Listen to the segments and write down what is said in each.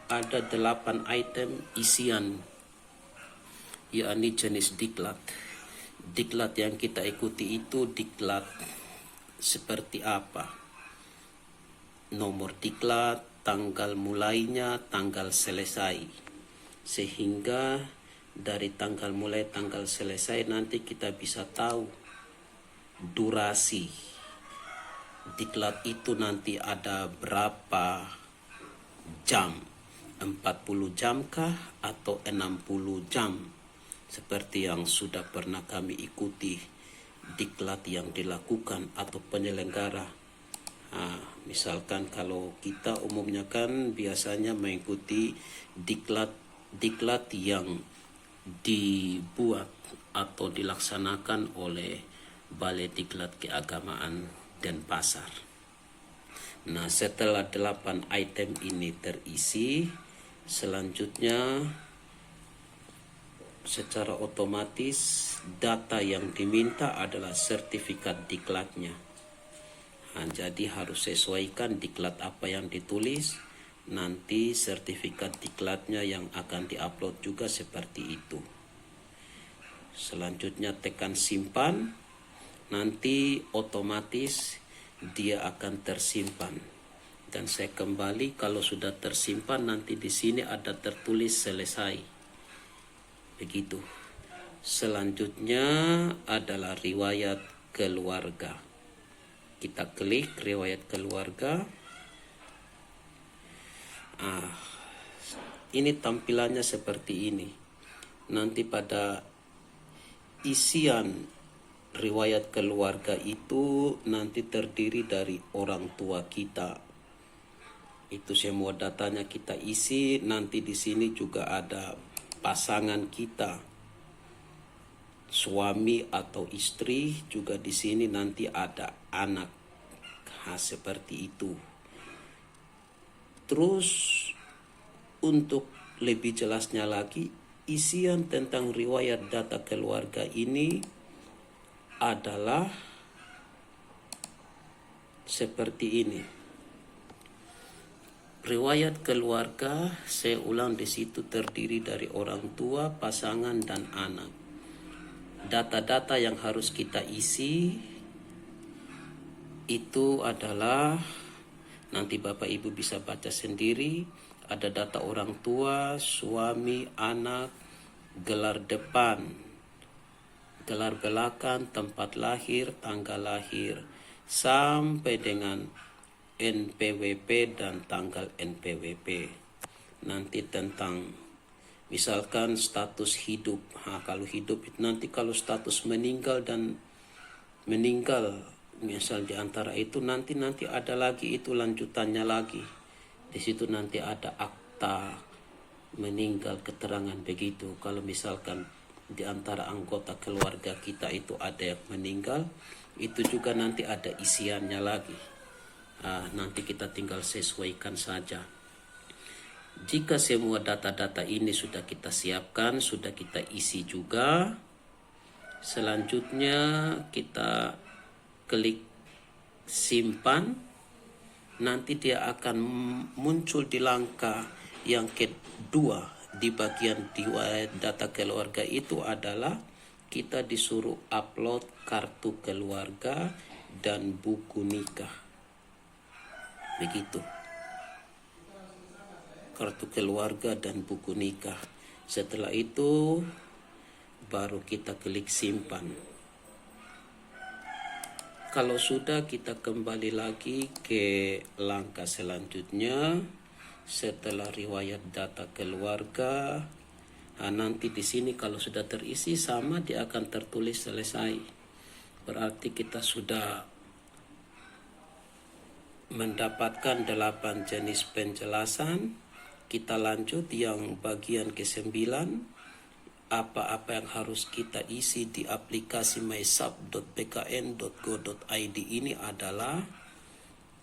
ada 8 item isian, yakni jenis diklat. Diklat yang kita ikuti itu diklat seperti apa? Nomor diklat, tanggal mulainya, tanggal selesai. Sehingga dari tanggal mulai, tanggal selesai nanti kita bisa tahu durasi diklat itu nanti ada berapa jam, 40 jam kah atau 60 jam, seperti yang sudah pernah kami ikuti diklat yang dilakukan atau penyelenggara. Misalkan kalau kita umumnya kan biasanya mengikuti diklat yang dibuat atau dilaksanakan oleh Balai Diklat Keagamaan Denpasar. Nah, setelah 8 item ini terisi, selanjutnya secara otomatis data yang diminta adalah sertifikat diklatnya. Jadi harus sesuaikan diklat apa yang ditulis, nanti sertifikat diklatnya yang akan diupload juga seperti itu. Selanjutnya tekan simpan, nanti otomatis dia akan tersimpan. Dan saya kembali, kalau sudah tersimpan nanti di sini ada tertulis selesai. Begitu. Selanjutnya adalah riwayat keluarga. Kita klik riwayat keluarga. Ini tampilannya seperti ini. Nanti pada isian riwayat keluarga itu nanti terdiri dari orang tua kita. Itu semua datanya kita isi. Nanti di sini juga ada pasangan kita, suami atau istri, juga di sini nanti ada anak. Seperti itu. Terus untuk lebih jelasnya lagi, isian tentang riwayat data keluarga ini adalah seperti ini. Riwayat keluarga, saya ulang, di situ terdiri dari orang tua, pasangan, dan anak. Data-data yang harus kita isi itu adalah, nanti Bapak Ibu bisa baca sendiri, ada data orang tua, suami, anak, gelar depan, gelar belakang, tempat lahir, tanggal lahir, sampai dengan NPWP dan tanggal NPWP. Nanti tentang misalkan status hidup. Kalau hidup itu nanti, kalau status meninggal dan meninggal misal di antara itu nanti ada lagi itu lanjutannya lagi. Di situ nanti ada akta meninggal, keterangan begitu. Kalau misalkan di antara anggota keluarga kita itu ada yang meninggal, itu juga nanti ada isiannya lagi. Nanti kita tinggal sesuaikan saja. Jika semua data-data ini sudah kita siapkan, sudah kita isi juga, selanjutnya kita klik simpan. Nanti dia akan muncul di langkah yang kedua. Di bagian riwayat data keluarga itu adalah kita disuruh upload kartu keluarga dan buku nikah. Begitu. Kartu keluarga dan buku nikah. Setelah itu baru kita klik simpan. Kalau sudah, kita kembali lagi ke langkah selanjutnya. Setelah riwayat data keluarga, nanti di sini kalau sudah terisi sama, dia akan tertulis selesai. Berarti kita sudah mendapatkan 8 jenis penjelasan. Kita lanjut yang bagian ke-9. Apa-apa yang harus kita isi di aplikasi mysub.bkn.go.id ini adalah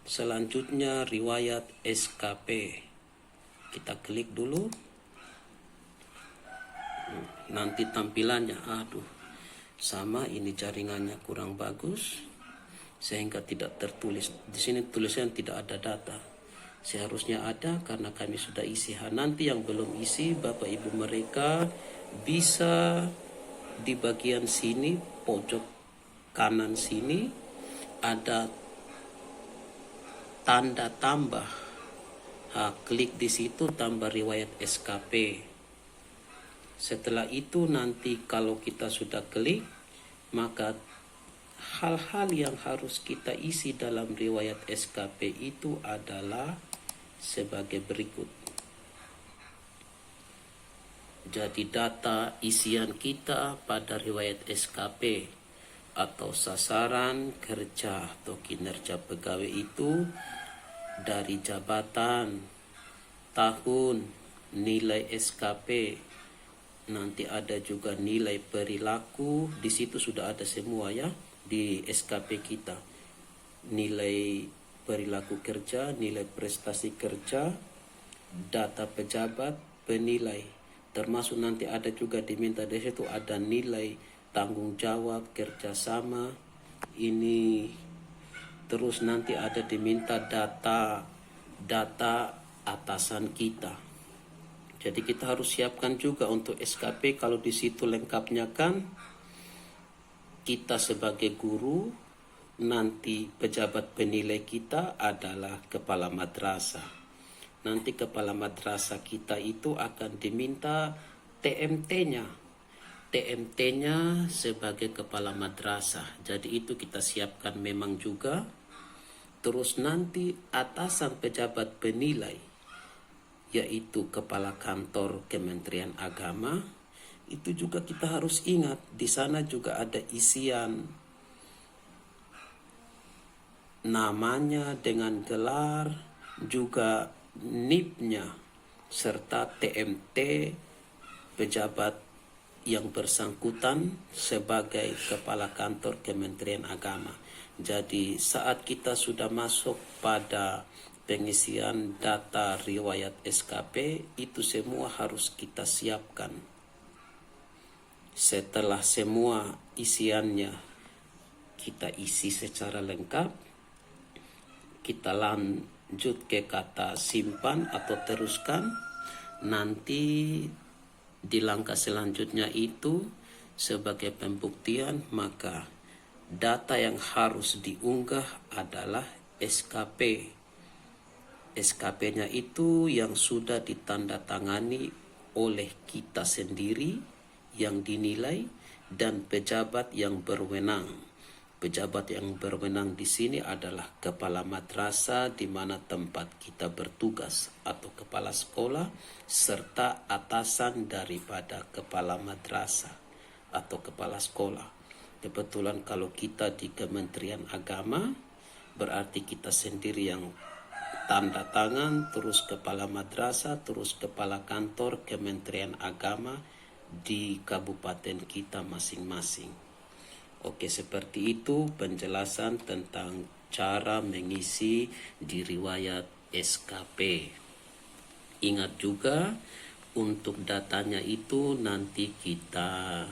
selanjutnya riwayat SKP. Kita klik dulu. Nanti tampilannya, sama ini jaringannya kurang bagus sehingga tidak tertulis. Di sini tulisan tidak ada data. Seharusnya ada karena kami sudah isi. Nanti yang belum isi, Bapak Ibu mereka bisa di bagian sini, pojok kanan sini, ada tanda tambah. Klik di situ, tambah riwayat SKP. Setelah itu nanti kalau kita sudah klik, maka hal-hal yang harus kita isi dalam riwayat SKP itu adalah sebagai berikut. Jadi data isian kita pada riwayat SKP atau sasaran kerja atau kinerja pegawai itu dari jabatan, tahun, nilai SKP, nanti ada juga nilai perilaku, di situ sudah ada semua ya di SKP kita. Nilai perilaku kerja, nilai prestasi kerja, data pejabat, penilai. Termasuk nanti ada juga diminta di situ ada nilai tanggung jawab, kerjasama. Ini terus nanti ada diminta data atasan kita. Jadi kita harus siapkan juga untuk SKP. Kalau di situ lengkapnya kan kita sebagai guru, nanti pejabat penilai kita adalah kepala madrasah. Nanti kepala madrasah kita itu akan diminta TMT-nya. TMT-nya sebagai kepala madrasah. Jadi itu kita siapkan memang juga. Terus nanti atasan pejabat penilai, yaitu kepala kantor Kementerian Agama, itu juga kita harus ingat. Di sana juga ada isian namanya dengan gelar, juga NIP-nya, serta TMT pejabat yang bersangkutan sebagai kepala kantor Kementerian Agama. Jadi saat kita sudah masuk pada pengisian data riwayat SKP, itu semua harus kita siapkan. Setelah semua isiannya kita isi secara lengkap, kita lanjut ke kata simpan atau teruskan. Nanti di langkah selanjutnya itu sebagai pembuktian, maka data yang harus diunggah adalah SKP. SKP-nya itu yang sudah ditandatangani oleh kita sendiri yang dinilai dan pejabat yang berwenang. Pejabat yang berwenang di sini adalah kepala madrasah di mana tempat kita bertugas atau kepala sekolah, serta atasan daripada kepala madrasah atau kepala sekolah. Kebetulan kalau kita di Kementerian Agama, berarti kita sendiri yang tanda tangan, terus kepala madrasah, terus kepala kantor Kementerian Agama di kabupaten kita masing-masing. Oke, seperti itu penjelasan tentang cara mengisi di riwayat SKP. Ingat juga untuk datanya itu nanti kita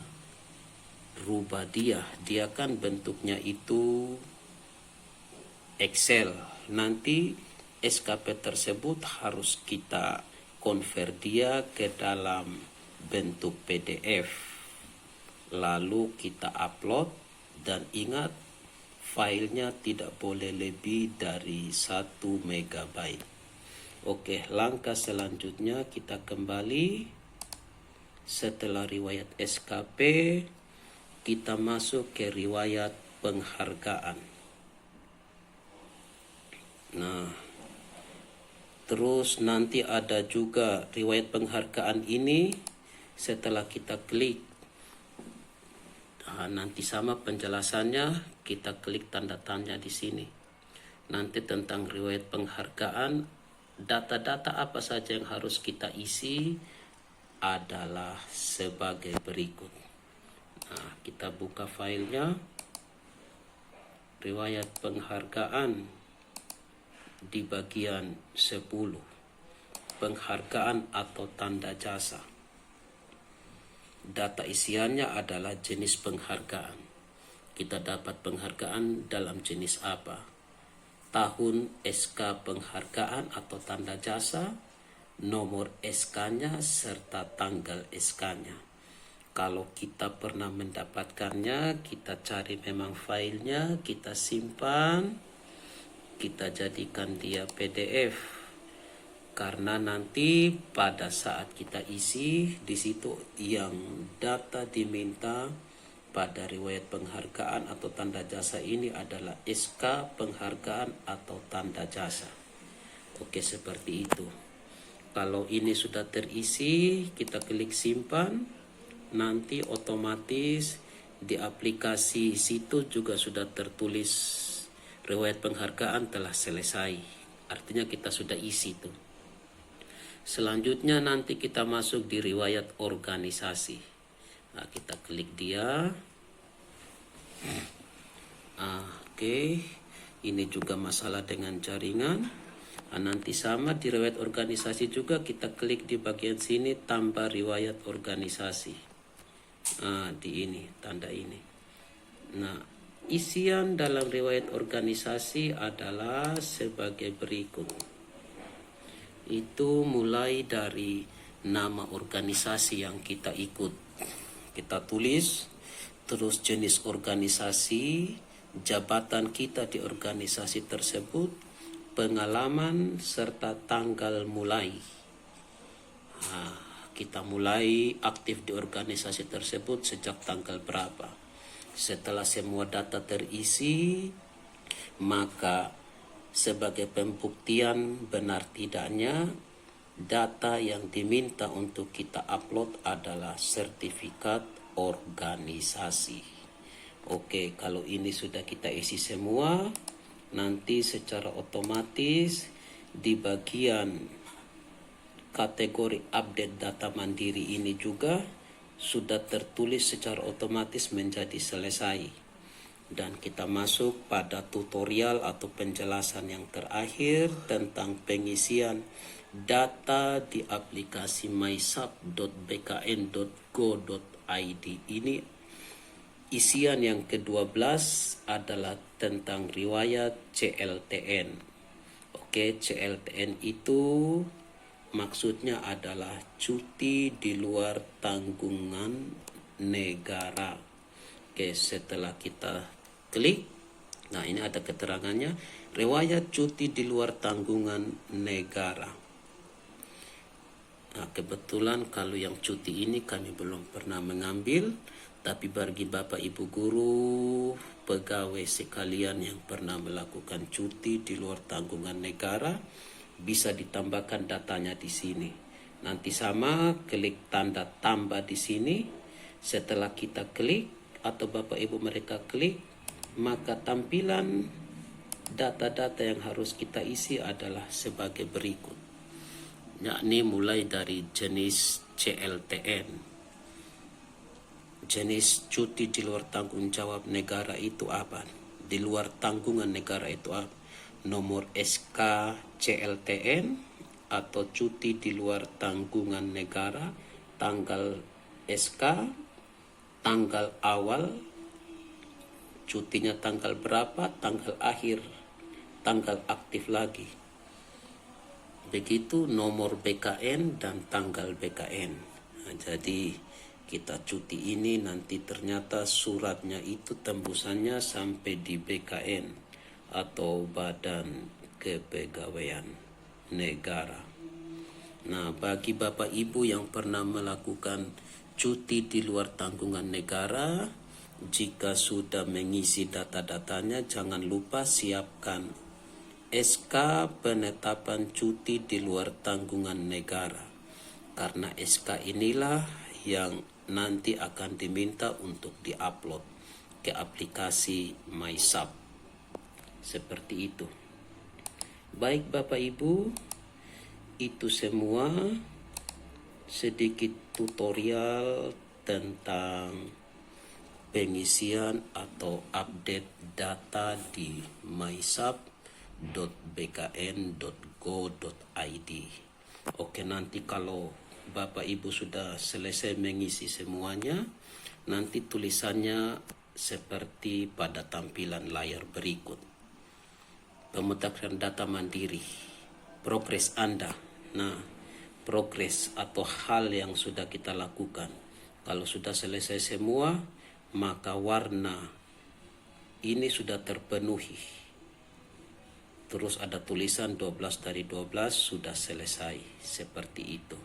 rubah dia kan bentuknya itu Excel. Nanti SKP tersebut harus kita convert dia ke dalam bentuk PDF, lalu kita upload. Dan ingat, filenya tidak boleh lebih dari 1 MB. Oke, langkah selanjutnya kita kembali. Setelah riwayat SKP, kita masuk ke riwayat penghargaan. Nah, terus nanti ada juga riwayat penghargaan ini. Setelah kita klik, nanti sama penjelasannya, kita klik tanda tanya di sini. Nanti tentang riwayat penghargaan, data-data apa saja yang harus kita isi adalah sebagai berikut. Nah, kita buka filenya. Riwayat penghargaan di bagian 10. Penghargaan atau tanda jasa. Data isiannya adalah jenis penghargaan. Kita dapat penghargaan dalam jenis apa? tahun SK penghargaan atau tanda jasa, nomor SK-nya, serta tanggal SK-nya. Kalau kita pernah mendapatkannya, kita cari memang filenya, kita simpan, kita jadikan dia PDF. Karena nanti pada saat kita isi di situ yang data diminta pada riwayat penghargaan atau tanda jasa ini adalah SK penghargaan atau tanda jasa. Oke, seperti itu. Kalau ini sudah terisi, kita klik simpan, nanti otomatis di aplikasi situ juga sudah tertulis riwayat penghargaan telah selesai. Artinya kita sudah isi tuh. Selanjutnya nanti kita masuk di riwayat organisasi. Nah, kita klik dia. Oke, ini juga masalah dengan jaringan. Nah, nanti sama di riwayat organisasi juga kita klik di bagian sini tambah riwayat organisasi. Di ini, tanda ini. Nah, isian dalam riwayat organisasi adalah sebagai berikut. Itu mulai dari nama organisasi yang kita ikut, kita tulis, terus jenis organisasi, jabatan kita di organisasi tersebut, pengalaman, serta tanggal mulai. Kita mulai aktif di organisasi tersebut sejak tanggal berapa. Setelah semua data terisi, maka sebagai pembuktian benar tidaknya data yang diminta untuk kita upload adalah sertifikat organisasi. Oke, kalau ini sudah kita isi semua, nanti secara otomatis di bagian kategori update data mandiri ini juga sudah tertulis secara otomatis menjadi selesai. Dan kita masuk pada tutorial atau penjelasan yang terakhir tentang pengisian data di aplikasi mysap.bkn.go.id. Ini isian yang ke-12 adalah tentang riwayat CLTN. Oke, CLTN itu maksudnya adalah cuti di luar tanggungan negara. Oke, setelah kita klik, nah ini ada keterangannya, riwayat cuti di luar tanggungan negara. Nah, kebetulan kalau yang cuti ini kami belum pernah mengambil, tapi bagi Bapak Ibu guru, pegawai sekalian yang pernah melakukan cuti di luar tanggungan negara, bisa ditambahkan datanya di sini. Nanti sama, klik tanda tambah di sini. Setelah kita klik atau Bapak Ibu mereka klik, maka tampilan data-data yang harus kita isi adalah sebagai berikut, yakni mulai dari jenis CLTN. Jenis cuti di luar tanggung jawab negara itu apa? Di luar tanggungan negara itu apa? Nomor SK CLTN atau cuti di luar tanggungan negara, tanggal SK, tanggal awal, cutinya tanggal berapa, tanggal akhir, tanggal aktif lagi. Begitu nomor BKN dan tanggal BKN. Nah, jadi kita cuti ini nanti ternyata suratnya itu tembusannya sampai di BKN atau Badan Kepegawaian Negara. Nah, bagi Bapak Ibu yang pernah melakukan cuti di luar tanggungan negara, jika sudah mengisi data-datanya, jangan lupa siapkan SK penetapan cuti di luar tanggungan negara. Karena SK inilah yang nanti akan diminta untuk diupload ke aplikasi MySap. Seperti itu. Baik Bapak Ibu, itu semua sedikit tutorial tentang pengisian atau update data di mysap.bkn.go.id. Oke, nanti kalau Bapak Ibu sudah selesai mengisi semuanya, nanti tulisannya seperti pada tampilan layar berikut. pemutakhiran data mandiri, progres Anda. Nah, progres atau hal yang sudah kita lakukan. Kalau sudah selesai semua, maka warna ini sudah terpenuhi. Terus ada tulisan 12 dari 12 sudah selesai, seperti itu.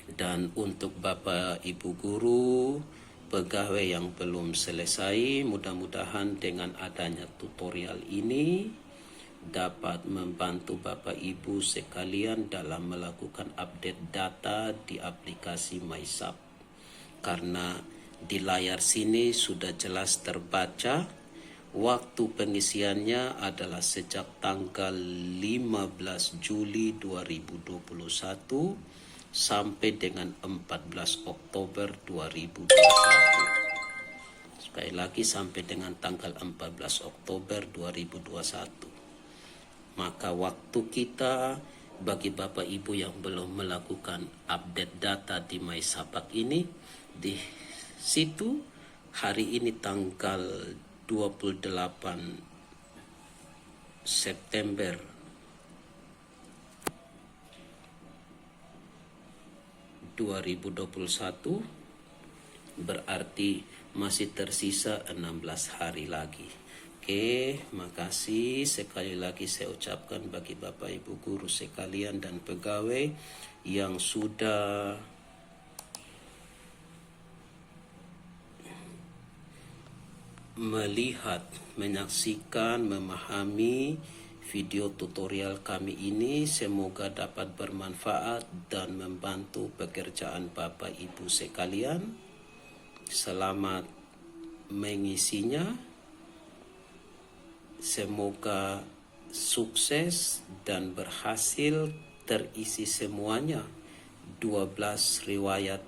Dan untuk Bapak Ibu guru, pegawai yang belum selesai, mudah-mudahan dengan adanya tutorial ini dapat membantu Bapak Ibu sekalian dalam melakukan update data di aplikasi MySub. Karena di layar sini sudah jelas terbaca waktu pengisiannya adalah sejak tanggal 15 Juli 2021 sampai dengan 14 Oktober 2021. Sekali lagi sampai dengan tanggal 14 Oktober 2021. Maka waktu kita bagi Bapak Ibu yang belum melakukan update data di MySapak ini, di situ hari ini tanggal 28 September 2021, berarti masih tersisa 16 hari lagi. Oke, makasih sekali lagi saya ucapkan bagi Bapak Ibu guru sekalian dan pegawai yang sudah melihat, menyaksikan, memahami video tutorial kami ini. Semoga dapat bermanfaat dan membantu pekerjaan Bapak Ibu sekalian. Selamat mengisinya. Semoga sukses dan berhasil terisi semuanya 12 riwayat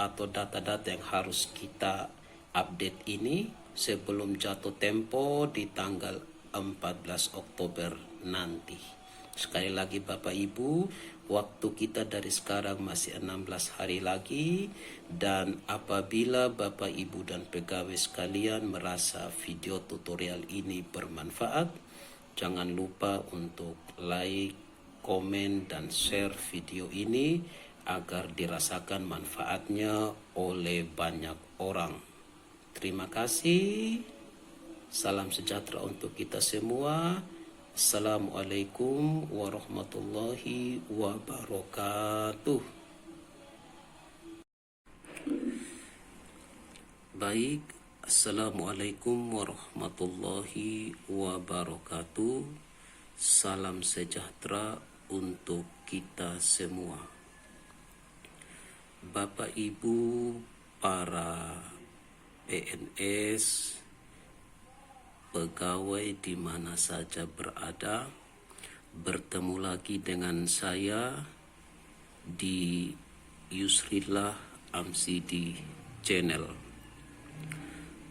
atau data-data yang harus kita update ini sebelum jatuh tempo di tanggal 14 Oktober nanti. Sekali lagi Bapak Ibu, waktu kita dari sekarang masih 16 hari lagi, dan apabila Bapak Ibu dan pegawai sekalian merasa video tutorial ini bermanfaat, jangan lupa untuk like, komen, dan share video ini agar dirasakan manfaatnya oleh banyak orang. Terima kasih. Salam sejahtera untuk kita semua. Assalamualaikum warahmatullahi wabarakatuh. Baik, Assalamualaikum warahmatullahi wabarakatuh. Salam sejahtera untuk kita semua. Bapak Ibu, para PNS, pegawai di mana saja berada, bertemu lagi dengan saya di Yusrillah Amsidi Channel.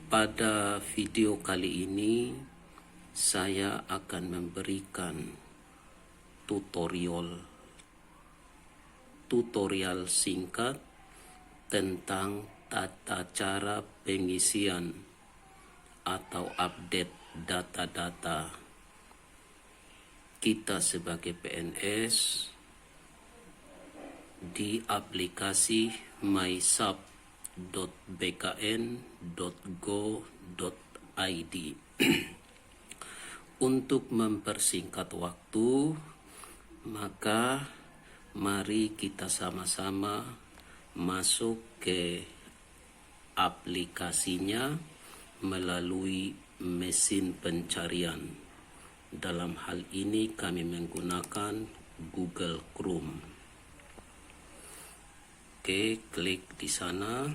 Pada video kali ini saya akan memberikan tutorial singkat tentang tata cara pengisian atau update data-data kita sebagai PNS di aplikasi mysub.bkn.go.id. Untuk mempersingkat waktu, maka mari kita sama-sama masuk ke aplikasinya melalui mesin pencarian. Dalam hal ini kami menggunakan Google Chrome. Oke, klik di sana.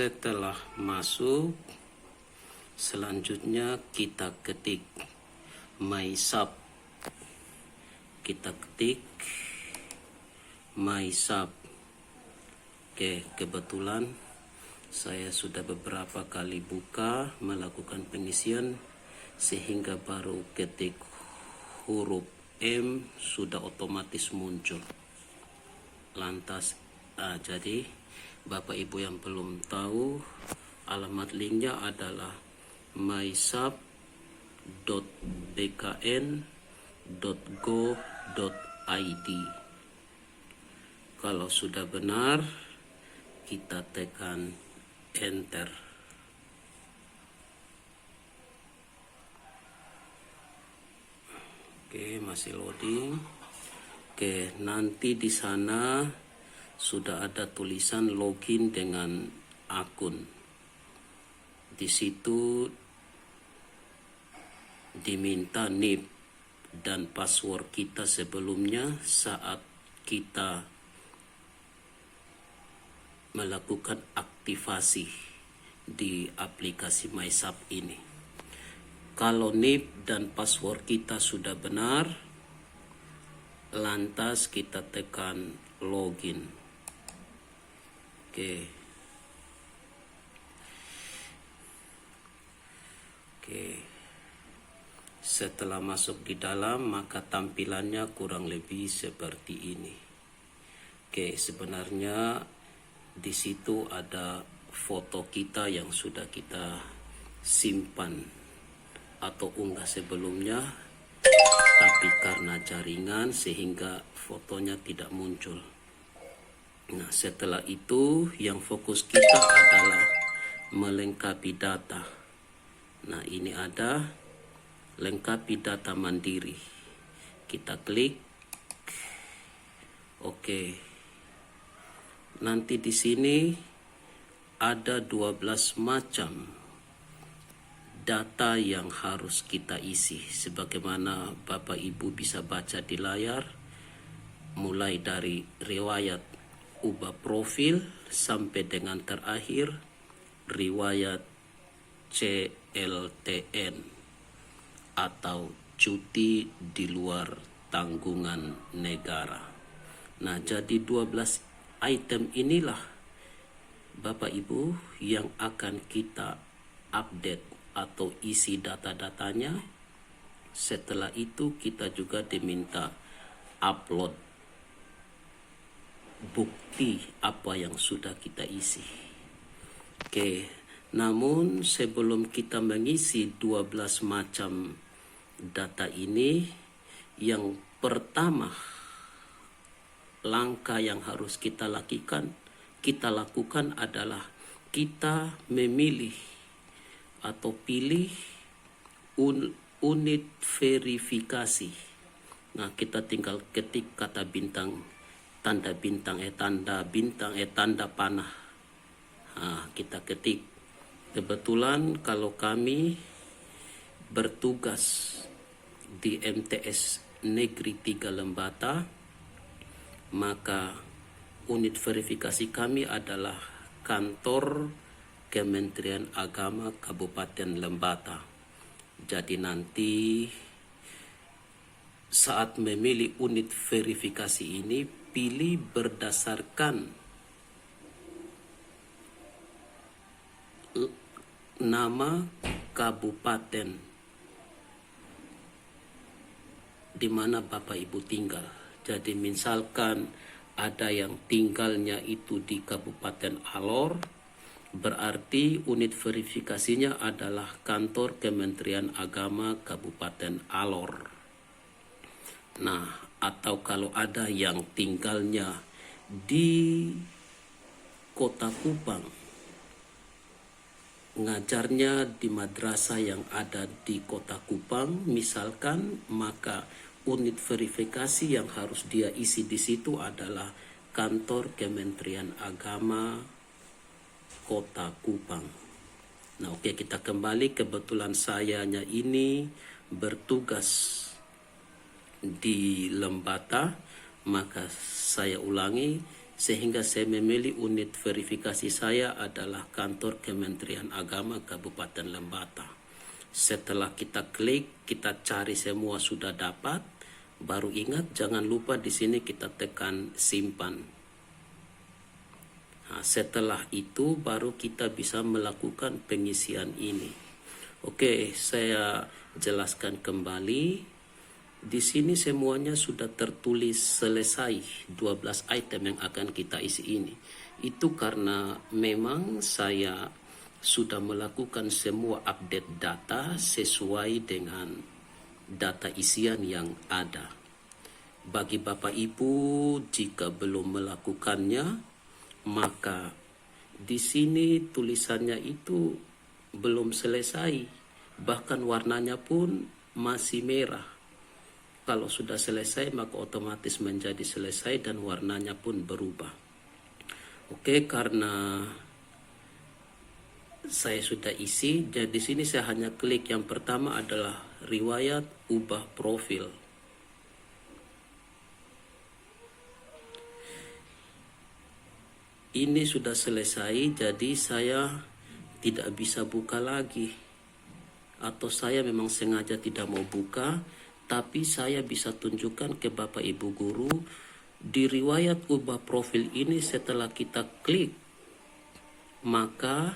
Setelah masuk, selanjutnya kita ketik MySub. Kita ketik MySub. Oke, kebetulan saya sudah beberapa kali buka melakukan pengisian sehingga baru ketik huruf M sudah otomatis muncul. Lantas jadi Bapak Ibu yang belum tahu, alamat linknya adalah mysub.bkn.go.id. Kalau sudah benar, kita tekan enter. Oke, masih loading. Oke, nanti di sana sudah ada tulisan login dengan akun. Di situ diminta NIP dan password kita sebelumnya saat kita melakukan aktivasi di aplikasi MySub ini. Kalau NIP dan password kita sudah benar, lantas kita tekan login. Oke. Setelah masuk di dalam, maka tampilannya kurang lebih seperti ini. Oke, sebenarnya di situ ada foto kita yang sudah kita simpan atau unggah sebelumnya, tapi karena jaringan sehingga fotonya tidak muncul. Nah, setelah itu yang fokus kita adalah melengkapi data. Nah, ini ada lengkapi data mandiri. Kita klik. Oke. Nanti di sini ada 12 macam data yang harus kita isi. Sebagaimana Bapak Ibu bisa baca di layar, mulai dari riwayat ubah profil sampai dengan terakhir riwayat CLTN atau cuti di luar tanggungan negara. Nah, jadi 12 item inilah Bapak Ibu yang akan kita update atau isi data-datanya. Setelah itu kita juga diminta upload bukti apa yang sudah kita isi. Oke, namun sebelum kita mengisi 12 macam data ini, yang pertama langkah yang harus kita lakukan adalah kita memilih atau pilih unit verifikasi. Nah, kita tinggal ketik kata bintang, tanda bintang, tanda panah. Nah, kita ketik. Kebetulan kalau kami bertugas di MTS Negeri 3 Lembata, maka unit verifikasi kami adalah Kantor Kementerian Agama Kabupaten Lembata. Jadi nanti saat memilih unit verifikasi ini, pilih berdasarkan nama kabupaten di mana Bapak Ibu tinggal. Jadi misalkan ada yang tinggalnya itu di Kabupaten Alor, berarti unit verifikasinya adalah Kantor Kementerian Agama Kabupaten Alor. Nah, atau kalau ada yang tinggalnya di Kota Kupang, ngajarnya di madrasah yang ada di Kota Kupang misalkan, maka unit verifikasi yang harus dia isi di situ adalah Kantor Kementerian Agama Kota Kupang. Nah, oke, kita kembali. Kebetulan sayanya ini bertugas di Lembata, maka saya ulangi sehingga saya memilih unit verifikasi saya adalah Kantor Kementerian Agama Kabupaten Lembata. Setelah kita klik, kita cari semua sudah dapat, baru ingat jangan lupa di sini kita tekan simpan. Nah, setelah itu baru kita bisa melakukan pengisian ini. Oke, saya jelaskan kembali. Di sini semuanya sudah tertulis selesai 12 item yang akan kita isi ini. Itu karena memang saya sudah melakukan semua update data sesuai dengan data isian yang ada. Bagi Bapak Ibu, jika belum melakukannya, maka di sini tulisannya itu belum selesai. Bahkan warnanya pun masih merah. Kalau sudah selesai, maka otomatis menjadi selesai dan warnanya pun berubah. Oke, karena saya sudah isi, jadi di sini saya hanya klik yang pertama adalah riwayat ubah profil. Ini sudah selesai, jadi saya tidak bisa buka lagi. Atau saya memang sengaja tidak mau buka, tapi saya bisa tunjukkan ke Bapak Ibu Guru di riwayat ubah profil ini. Setelah kita klik, maka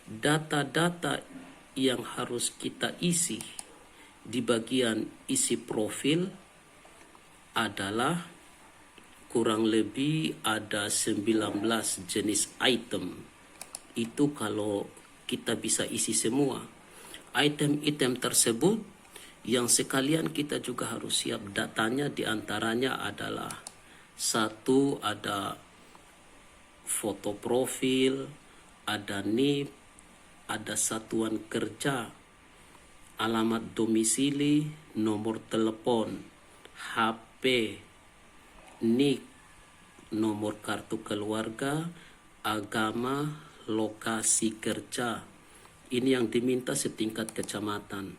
data-data yang harus kita isi di bagian isi profil adalah kurang lebih ada 19 jenis item. Itu kalau kita bisa isi semua item-item tersebut, yang sekalian kita juga harus siap datanya. Diantaranya adalah satu, ada foto profil, ada NIP, ada satuan kerja, alamat domisili, nomor telepon, HP, NIK, nomor kartu keluarga, agama, lokasi kerja. Ini yang diminta setingkat kecamatan.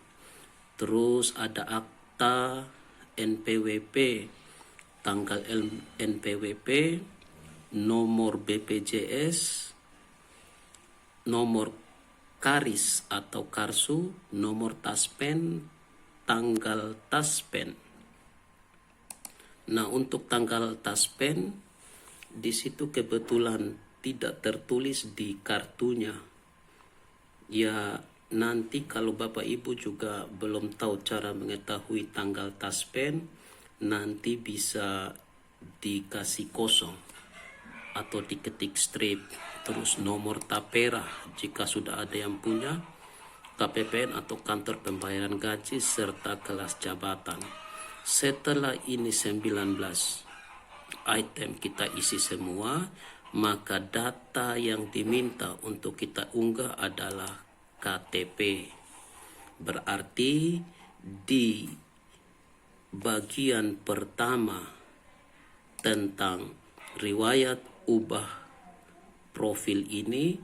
Terus ada akta NPWP, tanggal NPWP, nomor BPJS, nomor KARIS atau karsu, nomor taspen, tanggal taspen. Nah, untuk tanggal taspen di situ kebetulan tidak tertulis di kartunya. Ya, nanti kalau Bapak Ibu juga belum tahu cara mengetahui tanggal taspen, nanti bisa dikasih kosong atau diketik strip. Terus nomor tapera jika sudah ada yang punya, KPPN atau kantor pembayaran gaji, serta kelas jabatan. Setelah ini 19 item kita isi semua, maka data yang diminta untuk kita unggah adalah KTP. Berarti di bagian pertama tentang riwayat ubah profil ini,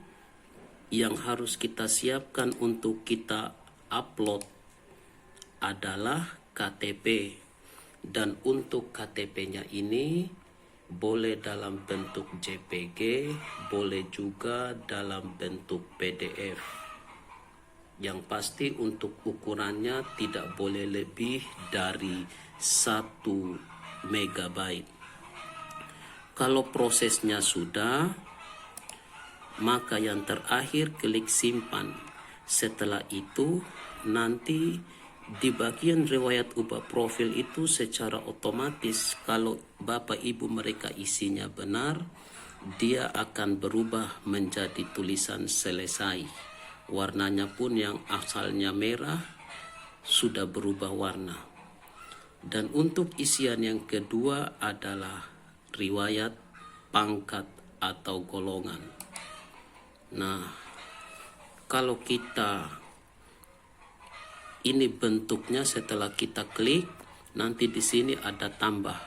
yang harus kita siapkan untuk kita upload adalah KTP. Dan untuk KTP-nya ini boleh dalam bentuk JPG, boleh juga dalam bentuk PDF. Yang pasti untuk ukurannya tidak boleh lebih dari 1 megabyte. Kalau prosesnya sudah, maka yang terakhir klik simpan. Setelah itu nanti di bagian riwayat ubah profil itu secara otomatis kalau Bapak Ibu mereka isinya benar, dia akan berubah menjadi tulisan selesai. Warnanya pun yang asalnya merah sudah berubah warna. Dan untuk isian yang kedua adalah riwayat pangkat atau golongan. Nah, kalau kita ini bentuknya setelah kita klik, nanti di sini ada tambah,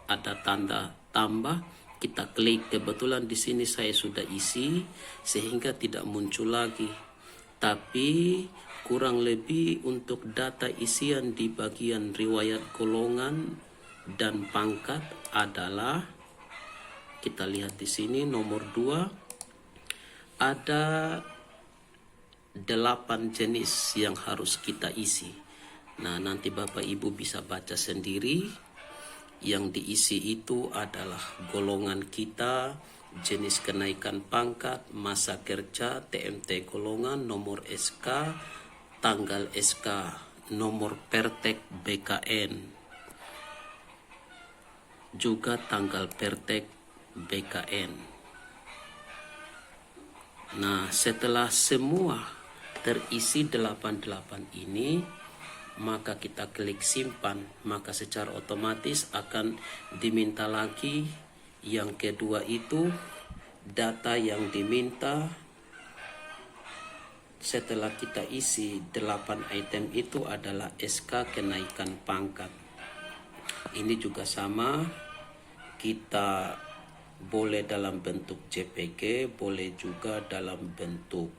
ada tanda tambah, kita klik. Kebetulan di sini saya sudah isi sehingga tidak muncul lagi. Tapi kurang lebih untuk data isian di bagian riwayat golongan dan pangkat adalah, kita lihat di sini nomor 2, ada 8 jenis yang harus kita isi. Nah, nanti Bapak Ibu bisa baca sendiri. Yang diisi itu adalah golongan kita, jenis kenaikan pangkat, masa kerja, TMT golongan, nomor SK, tanggal SK, nomor pertek BKN, juga tanggal pertek BKN. Nah, setelah semua terisi 88 ini, maka kita klik simpan, maka secara otomatis akan diminta lagi yang kedua itu data yang diminta setelah kita isi 8 item itu adalah SK kenaikan pangkat. Ini juga sama, kita boleh dalam bentuk JPG, boleh juga dalam bentuk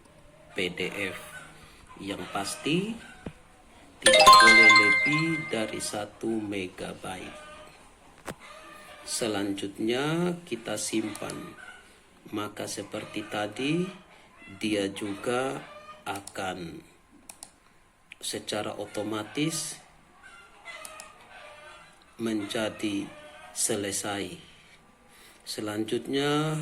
PDF. Yang pasti tidak boleh lebih dari 1 MB. Selanjutnya kita simpan. Maka seperti tadi, dia juga akan secara otomatis menjadi selesai. Selanjutnya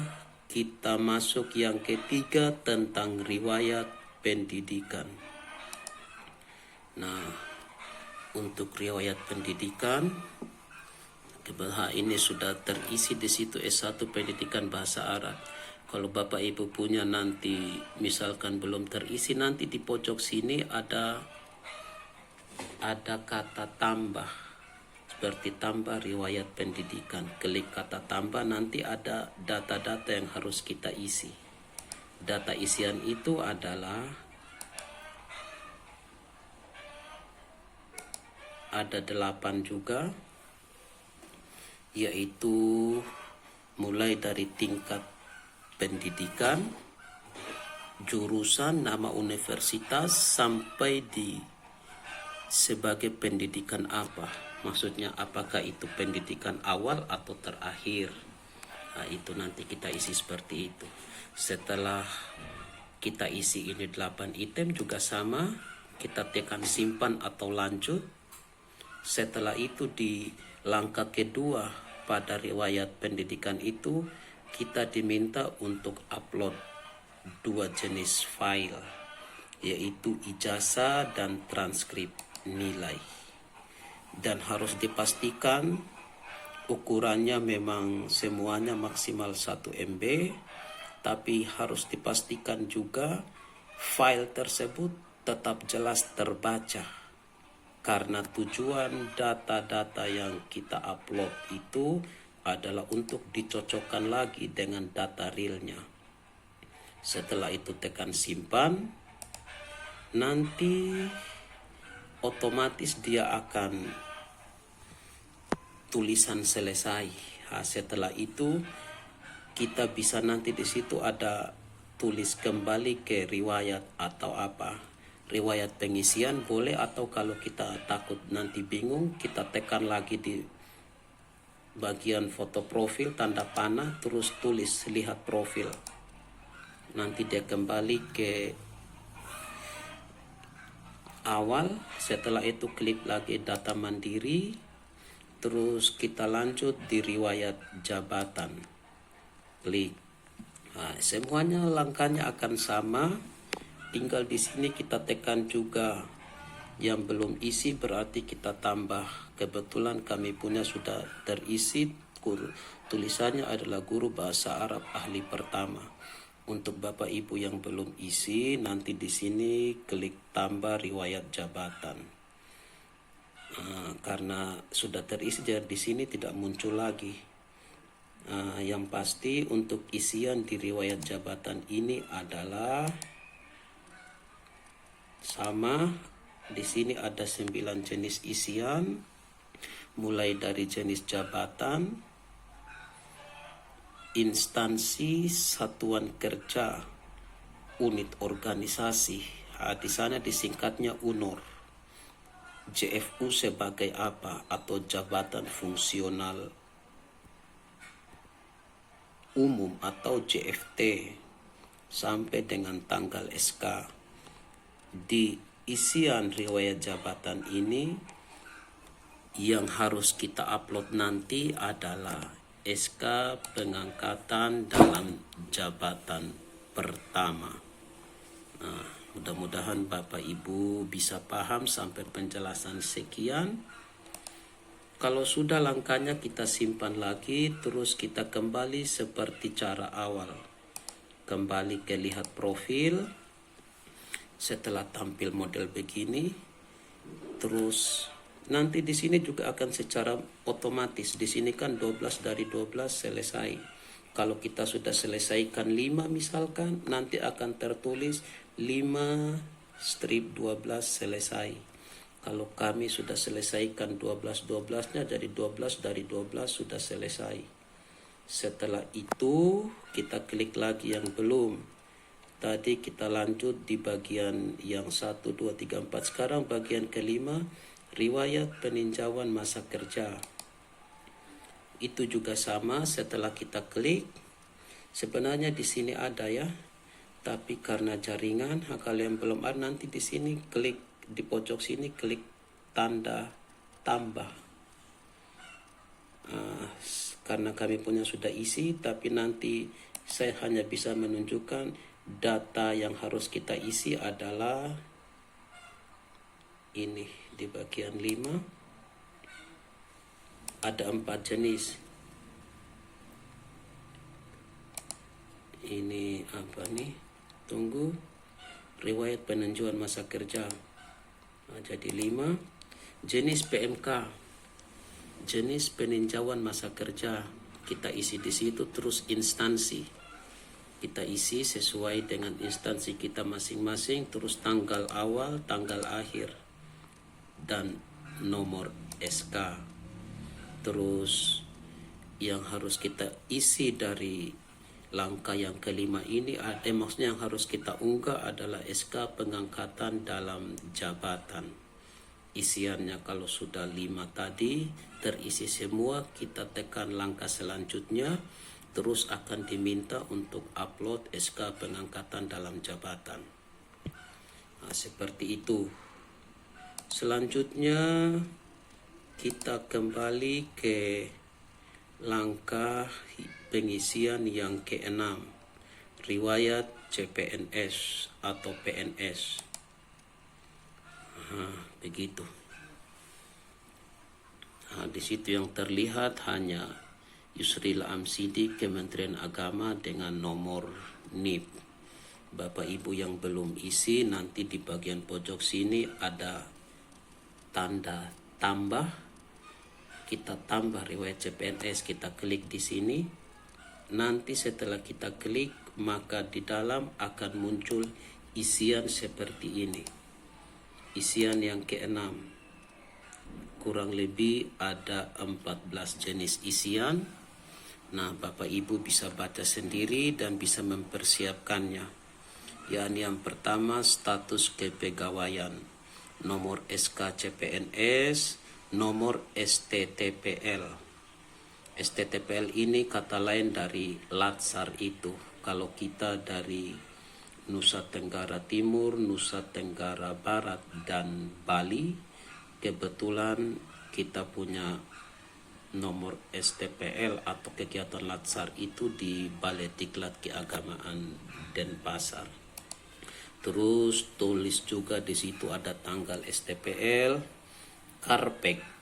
kita masuk yang ketiga tentang riwayat pendidikan. Nah, untuk riwayat pendidikan, ini sudah terisi di situ S1 pendidikan bahasa Arab. Kalau Bapak Ibu punya nanti misalkan belum terisi, nanti di pojok sini ada kata tambah, seperti tambah riwayat pendidikan. Klik kata tambah, nanti ada data-data yang harus kita isi. Data isian itu adalah ada 8 juga, yaitu mulai dari tingkat pendidikan, jurusan, nama universitas, sampai di sebagai pendidikan apa. Maksudnya apakah itu pendidikan awal atau terakhir. Nah, itu nanti kita isi seperti itu. Setelah kita isi ini 8 item juga sama, kita tekan simpan atau lanjut. Setelah itu di langkah kedua pada riwayat pendidikan itu, kita diminta untuk upload 2 jenis file, yaitu ijazah dan transkrip nilai. Dan harus dipastikan ukurannya memang semuanya maksimal 1 MB, tapi harus dipastikan juga file tersebut tetap jelas terbaca. Karena tujuan data-data yang kita upload itu adalah untuk dicocokkan lagi dengan data realnya. Setelah itu tekan simpan, nanti otomatis dia akan tulisan selesai. Nah, setelah itu kita bisa nanti di situ ada tulis kembali ke riwayat atau apa. Riwayat pengisian boleh, atau kalau kita takut nanti bingung, kita tekan lagi di bagian foto profil, tanda panah, terus tulis lihat profil. Nanti dia kembali ke awal. Setelah itu klik lagi data mandiri, terus kita lanjut di riwayat jabatan. Klik. Nah, semuanya langkahnya akan sama. Tinggal di sini kita tekan juga yang belum isi, berarti kita tambah. Kebetulan kami punya sudah terisi, tulisannya adalah guru bahasa Arab ahli pertama. Untuk Bapak Ibu yang belum isi, nanti di sini klik tambah riwayat jabatan. Karena sudah terisi, jadi di sini tidak muncul lagi. Yang pasti untuk isian di riwayat jabatan ini adalah sama. Di sini ada 9 jenis isian, mulai dari jenis jabatan, instansi, satuan kerja, unit organisasi. Di sana disingkatnya UNOR. JFU sebagai apa, atau jabatan fungsional umum atau JFT, sampai dengan tanggal SK. Di isian riwayat jabatan ini yang harus kita upload nanti adalah SK pengangkatan dalam jabatan pertama. Nah, Mudah-mudahan Bapak Ibu bisa paham sampai penjelasan sekian. Kalau sudah langkahnya kita simpan lagi, terus kita kembali seperti cara awal. Kembali ke lihat profil. Setelah tampil model begini, terus nanti di sini juga akan secara otomatis. Di sini kan 12 dari 12 selesai. Kalau kita sudah selesaikan 5 misalkan, nanti akan tertulis 5 strip 12 selesai. Kalau kami sudah selesaikan 12-12-nya, jadi 12 dari 12 sudah selesai. Setelah itu kita klik lagi yang belum. Tadi kita lanjut di bagian yang 1, 2, 3, 4. Sekarang bagian kelima, riwayat peninjauan masa kerja. Itu juga sama, setelah kita klik, sebenarnya di sini ada ya, tapi karena jaringan, kalian belum ada, nanti di sini klik di pojok sini, klik tanda tambah. Karena kami punya sudah isi, tapi nanti saya hanya bisa menunjukkan data yang harus kita isi adalah ini di bagian 5. Ada 4 jenis. Ini apa nih? Tunggu. Riwayat peninjauan masa kerja. Jadi 5. Jenis PMK. Jenis peninjauan masa kerja. Kita isi di situ, terus instansi. Kita isi sesuai dengan instansi kita masing-masing, terus tanggal awal, tanggal akhir, dan nomor SK. Terus yang harus kita isi dari langkah yang kelima ini, maksudnya yang harus kita unggah adalah SK pengangkatan dalam jabatan. Isiannya kalau sudah 5 tadi terisi semua, kita tekan langkah selanjutnya, terus akan diminta untuk upload SK pengangkatan dalam jabatan. Seperti itu. Selanjutnya kita kembali ke langkah pengisian yang ke-6, riwayat CPNS atau PNS. Begitu. Di situ yang terlihat hanya Yusril Amsidi, Kementerian Agama dengan nomor NIP. Bapak Ibu yang belum isi, nanti di bagian pojok sini ada tanda tambah. Kita tambah riwayat CPNS, kita klik di sini. Nanti setelah kita klik, maka di dalam akan muncul isian seperti ini. Isian yang ke-6. Kurang lebih ada 14 jenis isian. Nah, Bapak Ibu bisa baca sendiri dan bisa mempersiapkannya. Yang pertama, status kepegawaian, nomor SK CPNS, nomor STTPL. STTPL ini kata lain dari Latsar itu. Kalau kita dari Nusa Tenggara Timur, Nusa Tenggara Barat, dan Bali, kebetulan kita punya nomor STPL atau kegiatan Latsar itu di Balai Diklat Keagamaan Denpasar. Terus tulis juga di situ ada tanggal STPL, Karpek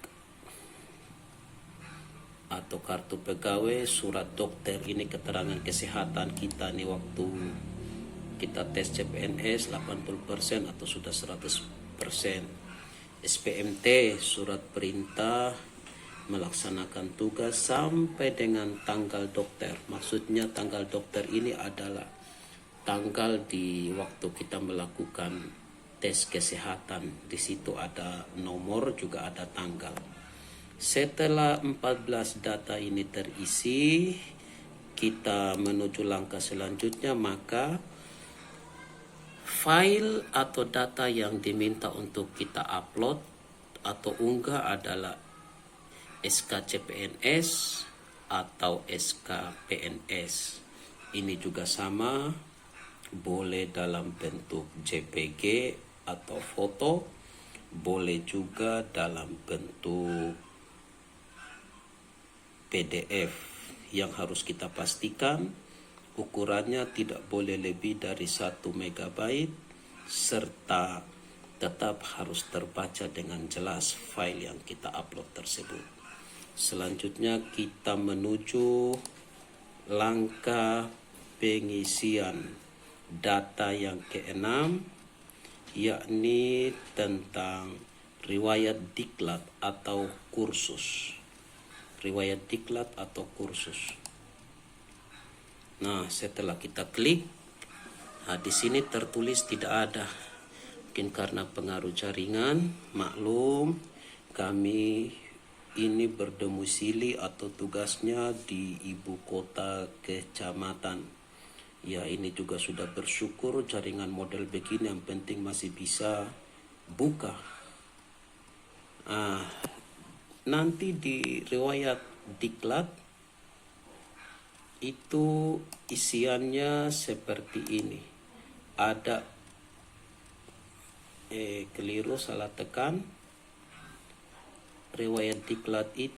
atau kartu pegawai, surat dokter, ini keterangan kesehatan kita nih waktu kita tes CPNS 80% atau sudah 100%. SPMT, surat perintah melaksanakan tugas sampai dengan tanggal dokter. Maksudnya tanggal dokter ini adalah tanggal di waktu kita melakukan tes kesehatan. Di situ ada nomor, juga ada tanggal. Setelah 14 data ini terisi, kita menuju langkah selanjutnya, maka file atau data yang diminta untuk kita upload atau unggah adalah SK CPNS atau SK PNS. Ini juga sama, boleh dalam bentuk JPG atau foto, boleh juga dalam bentuk PDF. Yang harus kita pastikan ukurannya tidak boleh lebih dari 1 MB serta tetap harus terbaca dengan jelas file yang kita upload tersebut. Selanjutnya kita menuju langkah pengisian data yang keenam, yakni tentang riwayat diklat atau kursus. Riwayat diklat atau kursus. Nah, setelah kita klik, di sini tertulis tidak ada. Mungkin karena pengaruh jaringan, maklum, kami ini berdomisili atau tugasnya di ibu kota kecamatan. Ya, ini juga sudah bersyukur jaringan model begini, yang penting masih bisa buka. Nanti di riwayat diklat itu isiannya seperti ini. Ada keliru, salah tekan. Riwayat diklat itu